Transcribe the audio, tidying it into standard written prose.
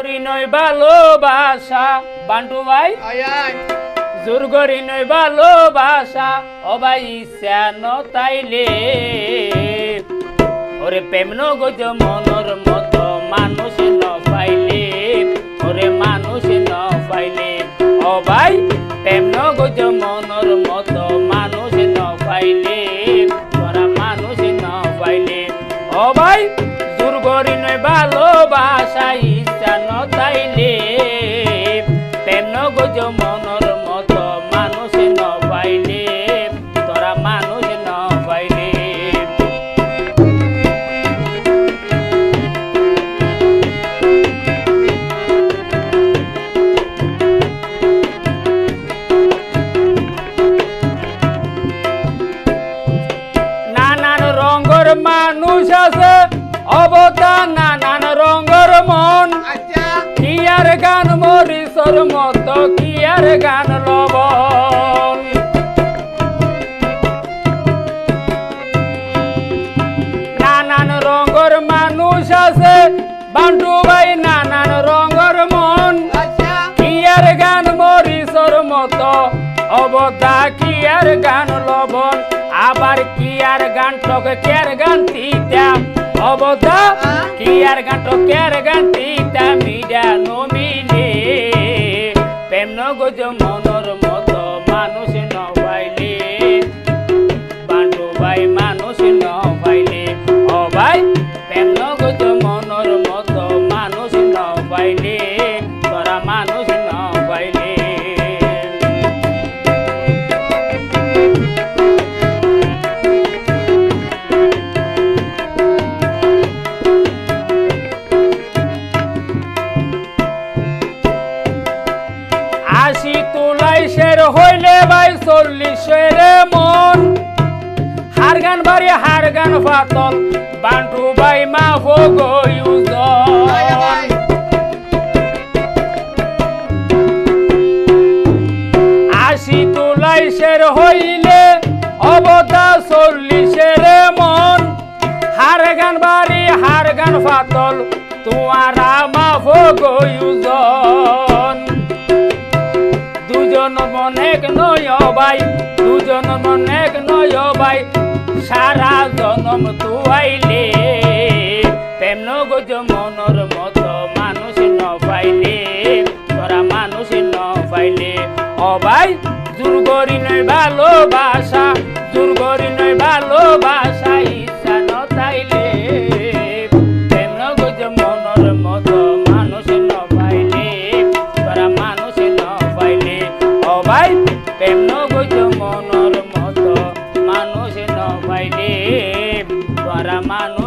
করি নয় ভালোবাসা বান্টু ভাই জোর করি নয় ভালোবাসা ও ভাই ইচ্ছা নতাইলে ওরে প্রেম নগজ মনর মতো মানুষ ন পাইলে ওরে মানুষ ন পাইলে ও ভাই প্রেম নগজ মনর মতো মানুষ ন পাইলে তোরা মানুষ ন পাইলে ও ভাই জোর করি নয় ভালোবাসা ইচ্ছা নতাইলে প্রেম নগজ মনর মতো মানুষ ন পাইলে তোরা মানুষ ন পাইলে নানান রঙের মানুষ আছে অবতার নানান রঙের মন কি আর গান মরিচর মতো কি আর গান লবণ নানান রঙের মানুষ আছে বান্টু ভাই নানান রঙের মন কি আর গান মরিচর মতো অবদা কি আর গান লবণ আবার কি আর গান টক কের গান তিতা অবদা কি আর গান টক কের গান তিতা মিডা নমিলে প্রেম নগজ মনর মতো মানুষ ন পাইলে বান্টু ভাই মানুষ ন পাইলে ও ভাই প্রেম নগজ মনর মতো মানুষ ন পাইলে তোরা মানুষ ন পাইলে আশি তুলাইশের হইলে ভাই 40 মন হার গান বাড়ি হার গান ফাতল বান্টু ভাই মাফ আশি তুলাইশের হইলে অবদা 40 মন হার গান বাড়ি হার গান ফাতল তোমারা মাফ গয়ুজন দুজন মনেক নয় ভাই দুজন মনেক নয় ভাই সারা জনম তুয়াইলে প্রেম নগজ মনর মতো মানুষ ন পাইলে তোরা মানুষ ন পাইলে ও ভাই জোর করি নয় ভালোবাসা জোর করি নয় ভালোবাসা ইচ্ছা নতাইলে প্রেম নগজ মনর মতো মানুষ ন পাইলে তোরা মানুষ ন পাইলে ও ভাই প্রেম নগজ মনর মতো মানুষ ন পাইলে তোরা মানুষ